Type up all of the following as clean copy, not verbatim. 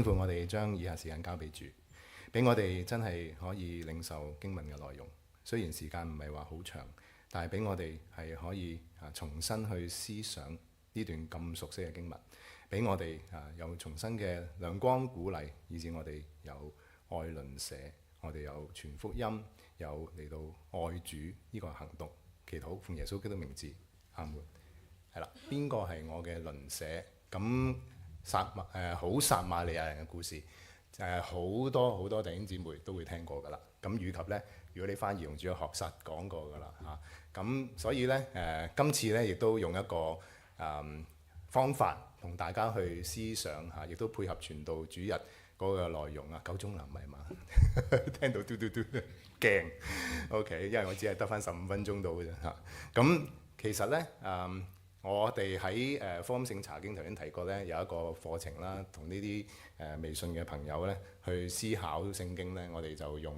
吩咐我哋將以下時間交俾主，俾我哋真係可以領受經文嘅內容。雖然時間唔係話好長，但係俾我哋係可以重新去思想呢段咁熟悉嘅經文，俾我哋有重新嘅亮光鼓勵，以至我哋有愛鄰舍，我哋有傳福音，有嚟到愛主呢個行動。祈禱奉耶穌基督名字，阿門。係啦，邊個係我嘅鄰舍？咁好撒瑪利亞人嘅故事，好多好多弟兄姊妹都會聽過㗎啦。咁以及呢，如果你翻兒童主日學實講過㗎啦嚇。咁所以呢，今次呢亦都用一個方法同大家去思想嚇，亦都配合傳道主日嗰個內容啊。9鐘啦，唔係嘛？聽到嘟嘟嘟驚。OK， 因為我只係得翻15分鐘到嘅啫嚇。咁其實呢，我哋喺福音聖查經頭先提過呢，有一個課程啦，同呢啲微信嘅朋友呢去思考聖經呢，我哋就用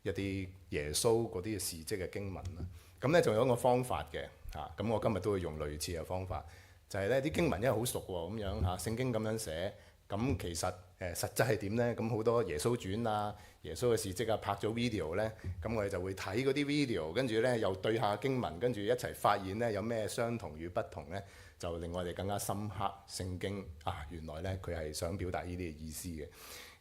一啲耶穌嗰啲嘅事蹟嘅經文啦。咁呢仲有一個方法嘅嚇，咁我今日都會用類似嘅方法，就係呢啲經文因為好熟喎，咁樣嚇聖經咁樣寫，咁其實實際係點呢？咁好多耶穌傳啊、耶穌嘅事蹟啊，拍咗 video 呢，咁我哋就會睇嗰啲 video，跟住呢又對下經文，跟住一齊發現呢有咩相同與不同呢，就令我哋更加深刻聖經原來呢佢係想表達呢啲嘅意思嘅。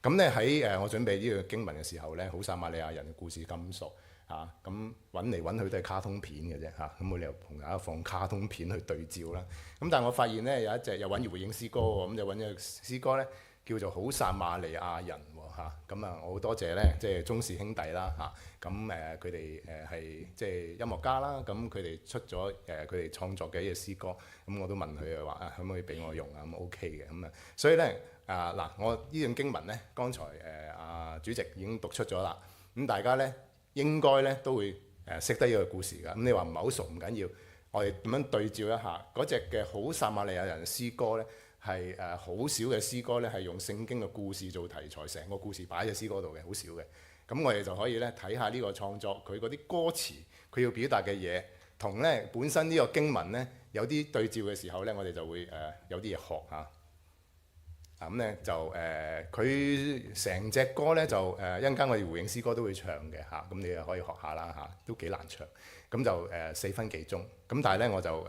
咁呢喺我準備呢個經文嘅時候呢，好撒瑪利亞人嘅故事咁熟嚇，咁揾嚟揾去都係卡通片嘅啫嚇，咁冇理由同大家放卡通片去對照啦。咁但係我發現呢，有一隻又揾住回應詩歌喎，咁就揾咗詩歌呢，叫做好撒瑪利亞人喎嚇。咁我好多謝呢，即係鍾氏兄弟啦嚇。咁佢哋係即係音樂家啦，咁佢哋出咗佢哋創作嘅一隻詩歌，咁我都問佢話可唔可以俾我用啊？咁 OK 嘅咁所以呢，嗱，我呢段經文呢，剛才主席已經讀出咗啦。咁大家呢，應該呢都會識得呢個故事㗎。咁你話唔係好熟唔緊要，我哋點樣對照一下嗰隻嘅好撒瑪利亞人詩歌呢？係好少嘅詩歌呢，係用聖經嘅故事做題材，成個故事擺喺詩歌度嘅，好少嘅。咁我哋就可以呢睇下呢個創作佢嗰啲歌詞，佢要表達嘅嘢，同呢本身呢個經文呢有啲對照嘅時候呢，我哋就會有啲嘢學下。咁呢就佢成隻歌呢，就一陣間我哋回應詩歌都會唱嘅嚇，咁你又可以學下啦嚇，都幾難唱。咁就4分幾鐘，咁但係呢，我就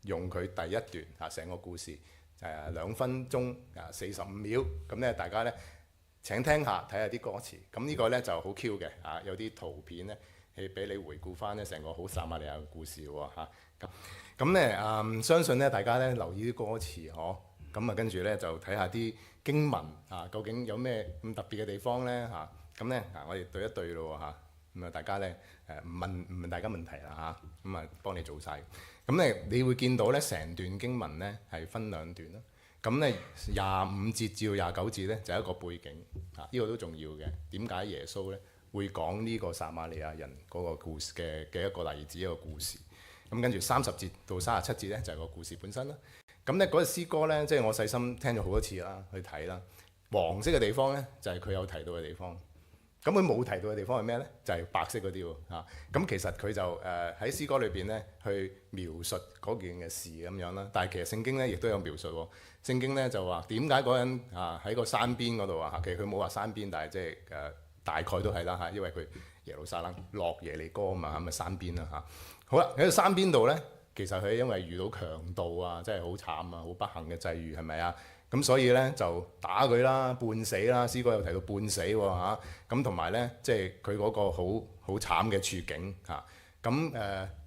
用佢第一段嚇成個故事2分鐘45秒，咁呢大家呢請聽下睇下啲歌詞。咁呢個呢就好 Q 嘅嚇，有啲圖片呢係俾你回顧翻呢成個好撒瑪利亞嘅故事喎嚇。咁呢相信呢大家呢留意啲歌詞嗬。咁跟住呢，就睇下啲經文究竟有咩咁特別嘅地方呢？嚇。咁呢，我哋對一對咯嚇。咁大家呢，唔問大家問題啦嚇。咁幫你做晒。咁呢，你會見到呢成段經文呢係分2段啦。咁呢25節至到29節呢，就係一個背景呢個都重要嘅。點解耶穌呢會講呢個撒瑪利亞人嗰個故事嘅一個例子，一個故事？咁跟住30節到37節呢，就係個故事本身啦。咁咧嗰隻詩歌呢，即係我細心聽咗好多次啦，去睇啦。黃色嘅地方呢，就係佢有提到嘅地方。咁佢冇提到嘅地方係咩呢？就係白色嗰啲喎嚇。咁其實佢就喺詩歌裏邊呢，去描述嗰件嘅事咁樣啦。但係其實聖經呢，亦都有描述喎。聖經呢，就話點解嗰人喺個山邊嗰度啊？其實佢冇話山邊，但係即係大概都係啦嚇。因為佢耶路撒冷落耶利哥啊嘛，咁咪山邊啦嚇。好啦，喺個山邊度呢。其實佢因為遇到強盜啊，真係好慘啊，好不幸嘅際遇係咪啊？咁所以呢，就打佢啦，半死啦。詩歌有提到半死喎嚇。咁同埋呢，即係佢嗰個好慘嘅處境嚇。咁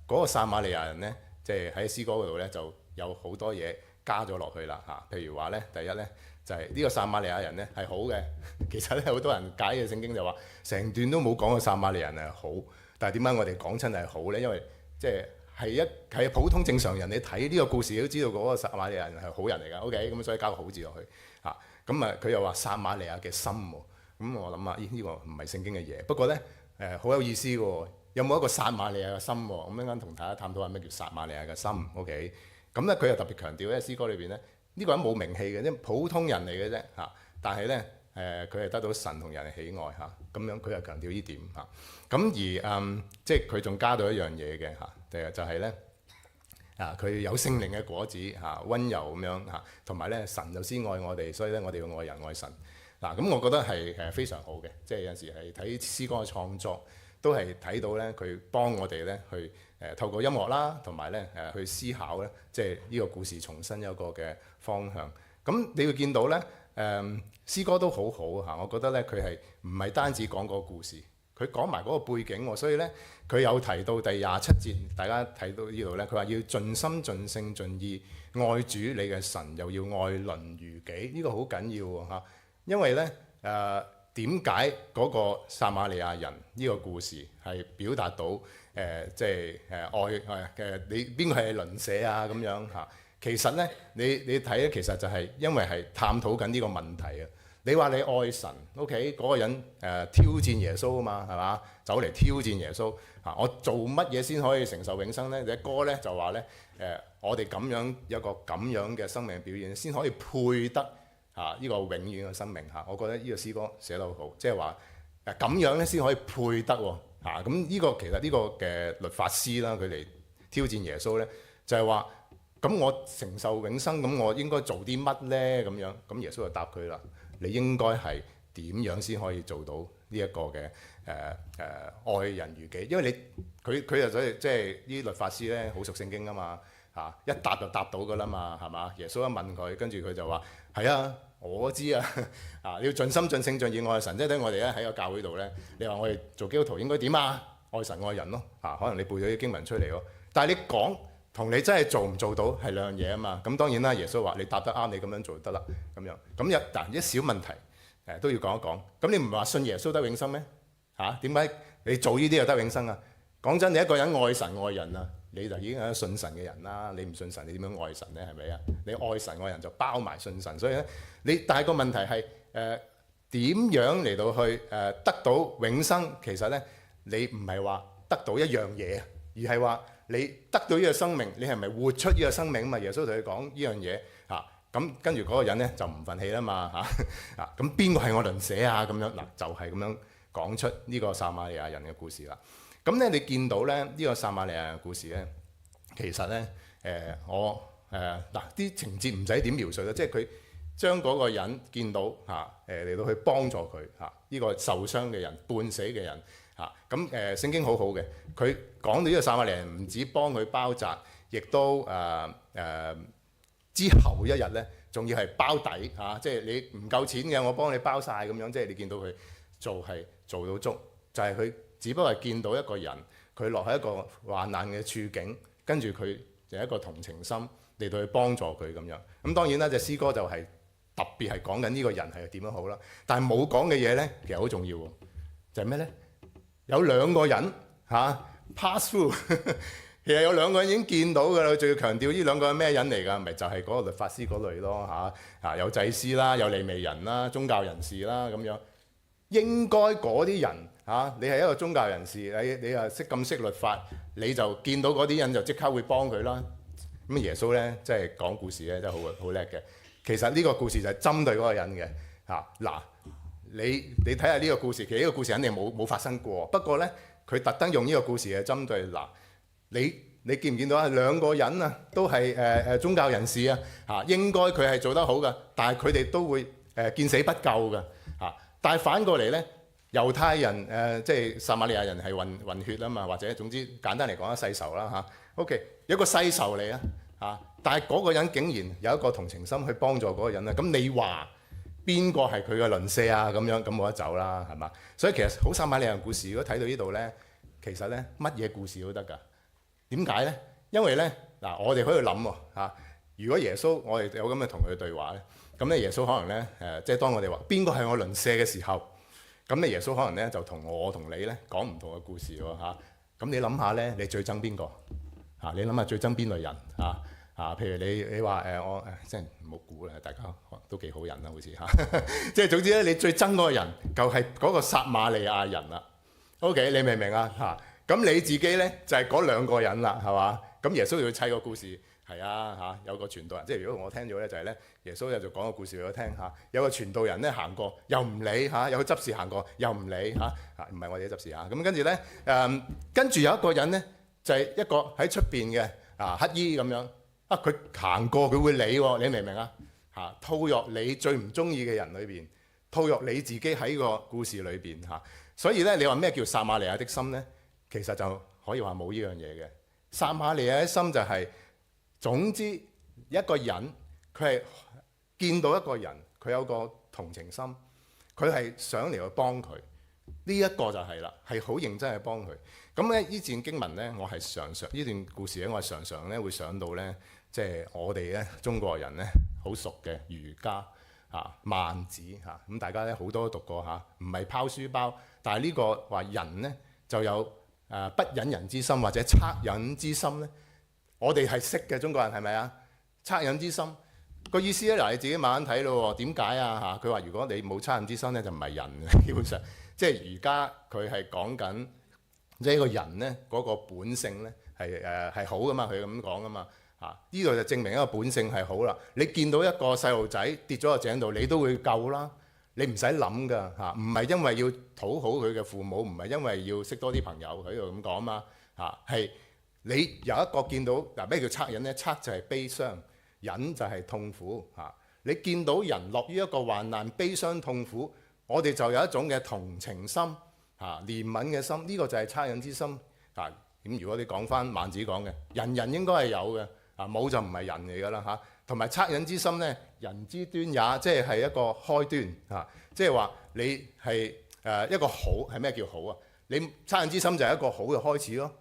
嗰個撒瑪利亞人呢，即係喺詩歌嗰度呢，就有好多嘢加咗落去啦嚇。譬如話呢，第一呢，就係呢個撒瑪利亞人呢係好嘅。其實呢，好多人解嘅聖經就話成段都冇講個撒瑪利亞人係好，但係點解我哋講親係好呢？因為即係普通正常人，你睇呢個故事你都知道嗰個撒瑪利亞人係好人嚟㗎。OK，咁所以加個好字落去嚇。咁佢又話撒瑪利亞嘅心喎。咁我諗下，呢個唔係聖經嘅嘢。不過呢，好有意思嘅喎。有冇一個撒瑪利亞嘅心喎？咁一陣同大家探討下咩叫撒瑪利亞嘅心。OK，咁呢，佢又特別強調喺詩歌裏邊呢，呢個人冇名氣嘅，即係普通人嚟嘅啫嚇。但係呢，佢係得到神同人嘅喜愛嚇。咁樣佢又強調呢點嚇。咁而即係佢仲加到一樣嘢嘅嚇。就係呢，佢有聖靈嘅果子溫柔咁樣同埋咧神就先愛我哋，所以咧我哋要愛人愛神咁我覺得係非常好嘅。即係有陣時係睇詩歌嘅創作都係睇到咧佢幫我哋咧去透過音樂啦，同埋咧去思考咧，即係呢個故事重新有個嘅方向。咁你會見到咧詩歌都好好我覺得咧佢係唔係單止講個故事，佢講埋嗰個背景喎。所以咧佢有提到第27節，大家睇到呢度咧，佢話要盡心盡性盡意愛主你嘅神，又要愛鄰如己。呢個好緊要喎因為咧點解嗰個撒瑪利亞人呢個故事係表達到即係愛你邊個係鄰舍啊咁樣其實咧你睇咧，其實就係因為係探討緊呢個問題啊。你話你愛神 ，OK 嗰個人挑戰耶穌啊嘛，係嘛？走嚟挑戰耶穌我做乜嘢先可以承受永生咧？隻歌咧就話咧我哋咁樣有個咁樣嘅生命表現，先可以配得呢個永遠嘅生命我覺得呢個詩歌寫得好好，即係話咁樣咧先可以配得喎咁呢個其實呢個嘅律法師啦，佢嚟挑戰耶穌咧，就係話咁我承受永生，咁我應該做啲乜咧？咁樣咁耶穌就答佢啦，你應該係點樣先可以做到呢一個嘅愛人如己？因為佢就所以即係啲律法師咧好熟聖經啊嘛一答就答到噶啦嘛，係嘛？耶穌一問佢，跟住佢就話係啊。我知啊，你要盡心盡性盡意愛神，即係等我哋咧喺個教會度咧，你話我哋做基督徒應該點啊？愛神愛人咯，可能你背咗啲經文出嚟咯，但係你講同你真係做唔做到係兩樣嘢啊嘛。咁當然啦，耶穌話你答得啱，你咁樣做就得啦，咁樣咁但一小問題都要講一講。咁你唔係話信耶穌得永生咩？點解你做呢啲又得永生啊？講真，你一個人愛神愛人啊，你就已經係信神嘅人啦。你唔信神，你點樣愛神咧？係咪啊？你愛神愛人就包埋信神，所以咧但係個問題係點樣嚟到去得到永生？其實咧你唔係話得到一樣嘢，而係話你得到呢個生命，你係咪活出呢個生命啊嘛？耶穌同佢講呢樣嘢咁跟住嗰個人咧就唔忿氣啦嘛咁邊個係我鄰舍啊？咁樣就係咁樣講出呢個撒瑪利亞人嘅故事啦。咁咧，你見到咧呢個撒瑪利亞嘅故事咧，其實咧我啲情節唔使點描述啦，即係佢將嗰個人見到嚟到去幫助佢呢個受傷嘅人、半死嘅人咁聖經好好嘅，佢講到呢個撒瑪利亞人唔止幫佢包紮，亦都之後一日咧，仲要係包底即係你唔夠錢嘅，我幫你包晒咁樣，即係你見到佢係做到足，就係佢。只不過係見到一個人，佢落喺一個患難嘅處境，跟住佢就一個同情心嚟到去幫助佢咁樣。咁當然啦，隻詩歌就係特別係講緊呢個人係點樣好啦。但係冇講嘅嘢咧，其實好重要喎，就係咩咧？有兩個人pass through， 其實有兩個人已經見到㗎啦。仲要強調呢兩個係咩人嚟㗎？咪就係嗰個律法師嗰類咯有祭司啦，有利未人啦，宗教人士啦咁樣。應該嗰啲人你係一個宗教人士，你又識律法，你就見到嗰啲人就即刻會幫佢啦。咁耶穌咧，即係講故事咧，真係好叻嘅。其實呢個故事就係針對嗰個人嘅嗱，你睇下呢個故事，其實呢個故事肯定冇發生過。不過咧，佢特登用呢個故事係針對你見唔見到兩個人都係宗教人士應該佢係做得好㗎，但係佢哋都會見死不救㗎但係反過嚟咧，猶太人即係撒瑪利亞人係混血啊嘛，或者總之簡單嚟講世仇啦OK， 有一個世仇嚟但係嗰個人竟然有一個同情心去幫助嗰個人咧，咁你話邊個係佢嘅鄰舍啊？咁樣咁冇得走啦，係嘛？所以其實好撒瑪利亞人故事，如果睇到呢度咧，其實咧乜嘢故事都得㗎。點解咧？因為咧我哋喺度諗喎如果耶穌我哋有咁嘅同佢對話咧。咁咧，耶穌可能咧即係當我哋話邊個係我鄰舍嘅時候，咁咧耶穌可能咧就同我同你咧講唔同嘅故事喎咁你諗下咧，你最憎邊個你諗下最憎邊類人譬如你話我即係唔好估啦，大家都幾好人啦，好似即係總之咧，你最憎嗰個人就係嗰個撒瑪利亞人啦。OK，你明唔明啊咁你自己咧就係嗰兩個人啦，係嘛？咁耶穌要砌個故事。係有個傳道人，即係如果我聽咗咧，就係咧耶穌就講個故事俾我聽有個傳道人咧行過，又唔理有個執事行過，又唔理唔係我哋啲執事咁跟住咧跟住有一個人咧就係一個喺出邊嘅乞衣咁樣佢行過佢會理喎，你明唔明啊？套入你最唔中意嘅人裏邊，套入你自己喺個故事裏邊所以咧，你話咩叫撒瑪利亞的心咧？其實就可以話冇呢樣嘢嘅。撒瑪利亞的心就係、總之一個人佢係見到一個人，佢有個同情心，佢係想嚟去幫佢。呢一個就係啦，係好認真去幫佢。咁咧，呢段經文咧，我係常常呢段故事咧，我係常常咧會想到咧，即係我哋咧中國人咧好熟嘅儒家孟子咁大家咧好多都讀過唔係拋書包，但係呢個話人咧就有不忍人之心或者惻隱之心咧，我哋係識嘅中國人係咪啊？惻隱之心個意思咧，嗱你自己慢慢睇咯。點解啊？佢話如果你冇惻隱之心咧，就唔係人。基本上即係儒家佢係講緊即係一個人咧嗰個本性咧係好噶嘛，佢咁講噶嘛。呢度就證明一個本性係好啦。你見到一個細路仔跌咗個井度，你都會救啦。你唔使諗噶唔係因為要討好佢嘅父母，唔係因為要識多啲朋友，佢喺度咁講嘛係你有一個見到咩叫惻隱咧？惻就係悲傷，隱就係痛苦你見到人落於一個患難、悲傷、痛苦，我哋就有一種嘅同情心憐憫嘅心，呢個就係惻隱之心咁如果你講翻孟子講嘅，人應該係有嘅冇就唔係人嚟㗎啦同埋惻隱之心咧，人之端也，即係一個開端即係話你係一個好係咩叫好啊？你惻隱之心就係一個好嘅開始咯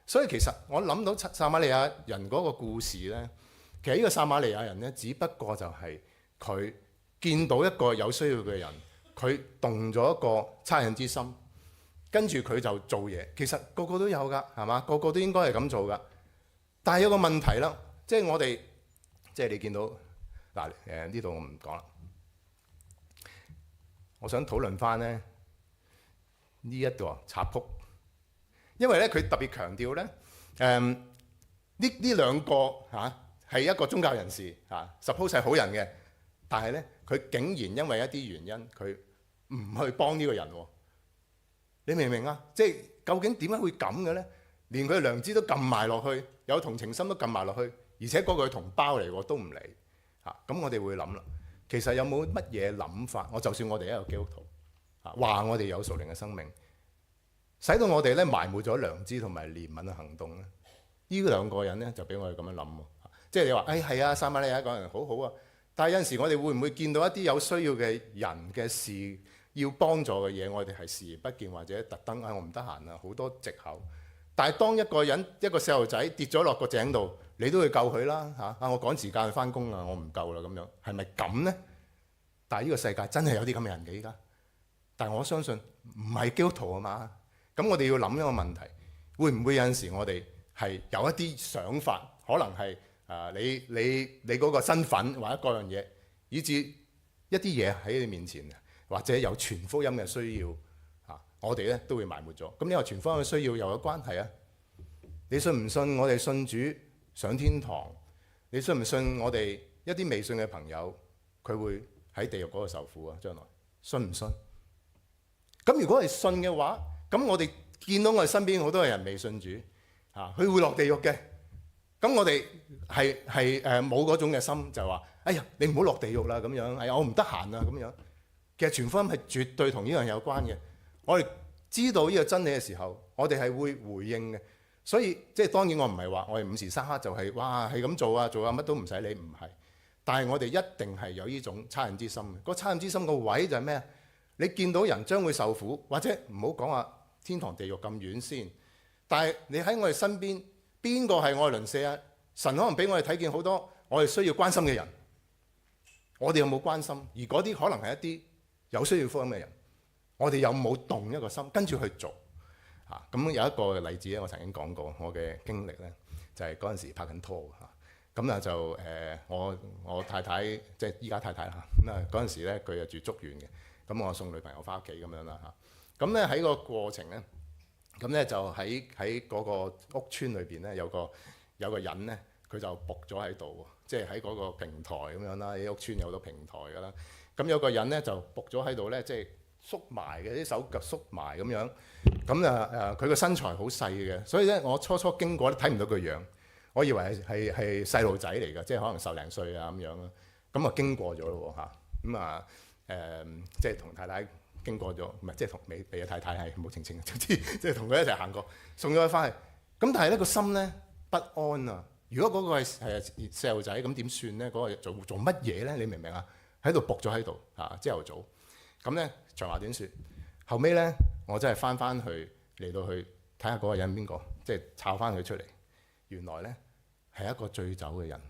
所以其實我諗到撒瑪利亞人嗰個故事咧，其實呢個撒瑪利亞人咧，只不過就係佢見到一個有需要嘅人，佢動咗一個惻隱之心，跟住佢就做嘢。其實個個都有㗎，係嘛？個個都應該係咁做㗎。但係有個問題啦，即係我哋即係你見到呢度我唔講啦。我想討論翻咧呢一個插曲，因為咧佢特別強調咧呢兩個係一個宗教人士suppose 係好人嘅，但係咧佢竟然因為一啲原因，佢唔去幫呢個人喎。你明唔明啊？即係究竟點解會咁嘅咧？連佢良知都撳埋落去，有同情心都撳埋落去，而且嗰個係同胞嚟喎，都唔嚟咁我哋會諗啦，其實有冇乜嘢諗法？就算我哋一個基督徒話我哋有屬靈嘅生命，使到我哋咧埋沒咗良知同埋憐憫嘅行動咧，呢兩個人咧就俾我哋咁樣諗喎。即係你話係啊，撒瑪利亞講人好好啊，但係有陣時我哋會唔會見到一啲有需要嘅人嘅事要幫助嘅嘢，我哋係視而不見或者特登我唔得閒啊，好多藉口。但係當一個人一個細路仔跌咗落個井度，你都會救佢啦我趕時間去翻工啊，我唔救啦咁樣，係咪咁呢？但係呢個世界真係有啲咁嘅人嘅依家，但係我相信唔係基督徒啊嘛。咁我哋要諗一個問題，會唔會有陣時我哋係有一啲想法，可能係你嗰個身份或者各樣嘢，以至一啲嘢喺你面前，或者有傳福音嘅需要我哋咧都會埋沒咗。咁呢個傳福音嘅需要又有關係啊？你信唔信我哋信主上天堂？你信唔信我哋一啲未信嘅朋友佢會喺地獄嗰度受苦啊？將來信唔信？咁如果係信嘅話，咁我哋見到我哋身邊好多人未信主佢會落地獄嘅。咁我哋係冇嗰種嘅心，就話哎呀你唔好落地獄啦咁樣，哎呀我唔得閒啊咁樣。其實傳福音係絕對同呢樣有關嘅。我哋知道呢個真理嘅時候，我哋係會回應嘅。所以即係當然我唔係話我哋午時三刻就係哇係咁做啊乜都唔使理，唔係。但係我哋一定係有呢種惻隱之心嘅。個惻隱之心個位就係咩啊？你見到人將會受苦，或者唔好講話天堂地獄咁遠先。但係你喺我哋身邊，邊個係我哋鄰舍啊？神可能俾我哋睇見好多我哋需要關心嘅人，我哋有冇關心？而嗰啲可能係一啲有需要福音嘅人，我哋有冇動一個心跟住去做咁有一個例子咧，我曾經講過我嘅經歷咧，就係嗰陣時拍緊拖咁啊就我太太即係依家太太啦咁啊嗰陣時咧佢就住竹園嘅，咁我送女朋友翻屋企咁樣啦咁咧喺個過程咧，咁咧就喺嗰個屋村裏邊咧有個人咧，佢就仆咗喺度，即係喺嗰個平台咁樣啦。啲屋村有好多平台㗎啦。咁有個人咧就仆咗喺度咧，即係縮埋嘅，啲手腳縮埋咁樣。咁佢個身材好細嘅，所以咧我初經過都睇唔到佢樣。我以為係細路仔嚟㗎，即係可能10零歲啊咁樣啦。咁啊經過咗咯喎嚇，咁啊即係同太太經過咗，唔係即係同未嘅太太係冇澄清嘅，總之即係同佢一齊行過，送咗佢翻去。咁但係咧個心咧不安啊！如果嗰個係細路仔，咁點算咧？嗰個做乜嘢咧？你明唔明啊？喺度仆咗喺度啊！朝頭早咁咧，長話短説，後尾咧我真係翻去嚟到去睇下嗰個人邊個，即係抄翻佢出嚟。原來咧係一個醉酒嘅人。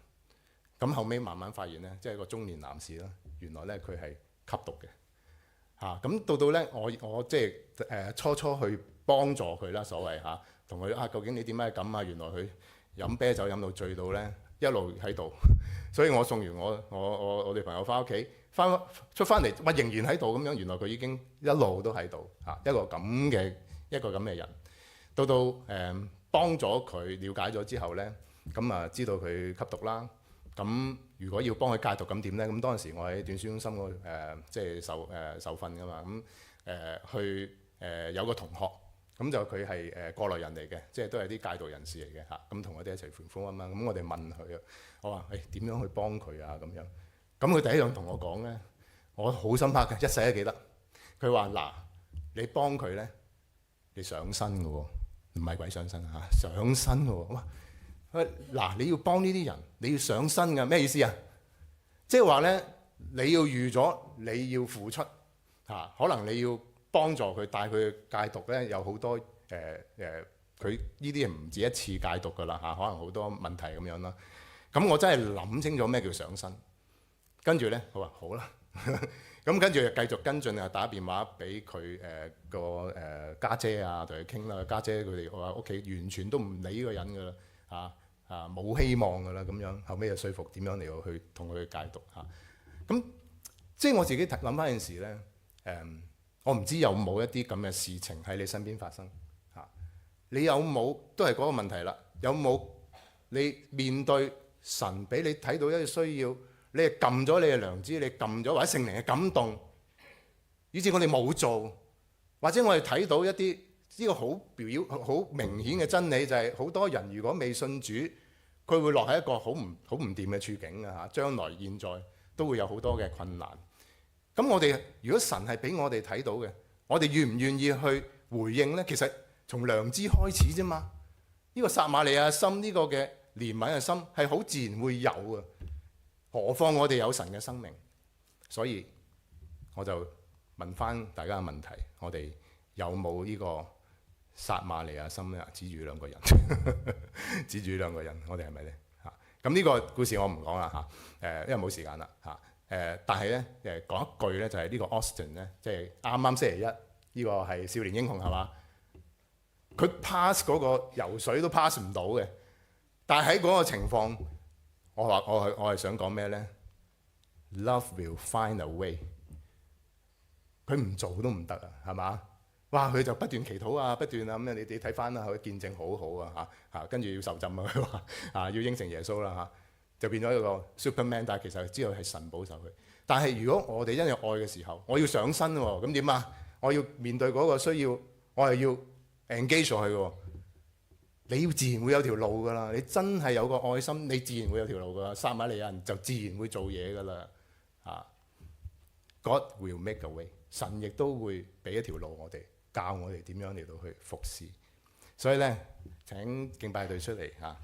咁後尾慢慢發現咧，即係個中年男士啦。原來咧佢係吸毒嘅嚇。咁到咧我即係初去幫助佢啦，所謂嚇，同佢究竟你點解咁啊？原來佢飲啤酒飲到醉到咧，一路喺度。所以我送完我女朋友翻屋企，出翻嚟，仍然喺度咁樣。原來佢已經一路都喺度嚇，一個咁嘅人。到幫咗佢了解咗之後咧，咁啊知道佢吸毒啦。咁如果要幫佢戒毒咁點咧？咁當時我喺短宣中心嗰即係受訓噶嘛。咁有個同學，咁就佢係過來人嚟嘅，即係都係啲戒毒人士嚟嘅嚇。咁同我哋一齊傳福音啊。咁我哋問佢啊，我話點樣去幫佢啊咁樣。咁佢第一樣同我講咧，我好深刻嘅，一世都記得。佢話嗱，你幫佢咧，你上身嘅喎，唔係鬼上身嚇，上身嘅喎。哇！嗱，你要幫呢啲人，你要上身㗎，咩意思啊？即係話咧，你要預咗你要付出嚇，可能你要幫助佢帶佢戒毒咧，有好多佢呢啲唔止一次戒毒㗎啦嚇，可能好多問題咁樣啦。咁我真係諗清楚咩叫上身，跟住咧，佢話好啦，咁跟住繼續跟進啊，打電話俾佢個家姐啊，同佢傾啦。家姐佢哋話屋企完全都唔理呢個人㗎啦嚇，冇希望㗎啦咁樣。後尾就說服點樣嚟到去同佢戒毒嚇。咁即係我自己諗翻件事咧，我唔知有冇一啲咁嘅事情喺你身邊發生嚇？你有冇都係嗰個問題啦？有冇你面對神俾你睇到一啲需要，你係撳咗你嘅良知，你撳咗或者聖靈嘅感動，以至我哋冇做，或者我哋睇到一啲呢個好明顯嘅真理，就係好多人如果未信主，佢會落喺一個好唔掂嘅處境啊嚇！將來現在都會有好多嘅困難。咁我哋如果神係俾我哋睇到嘅，我哋願唔願意去回應呢？其實從良知開始啫嘛。呢個撒瑪利亞心，呢個嘅憐憫嘅心係好自然會有啊。何況我哋有神嘅生命，所以我就問翻大家嘅問題：我哋有冇呢個撒瑪利亞心咧？指住兩個人，指住兩個人，我哋係咪咧嚇？咁呢個故事我唔講啦嚇，因為冇時間啦嚇。但係咧講一句咧，就係呢個 Austin 咧，即係啱啱星期一，呢個係少年英雄係嘛？佢 pass 嗰個游水都 pass 唔到嘅，但係喺嗰個情況，我係想講咩咧 ？Love will find a way。佢唔做都唔得啊，係嘛？哇！佢就不斷祈禱啊，不斷啊咁樣。你睇翻啦，佢見證好好啊嚇，跟住要受浸啊，佢話要應承耶穌啦嚇，就變咗一個 Superman。但係其實知道係神保守佢。但係如果我哋因為愛嘅時候，我要上身喎，咁點啊？我要面對嗰個需要，我係要 engage 落去嘅。你要自然會有條路㗎啦。你真係有個愛心，你自然會有條路㗎啦。撒瑪利亞人就自然會做嘢㗎啦嚇。God will make a way。神亦都會俾一條路我哋，教我哋點樣嚟到去服侍。所以咧，請敬拜隊出嚟嚇。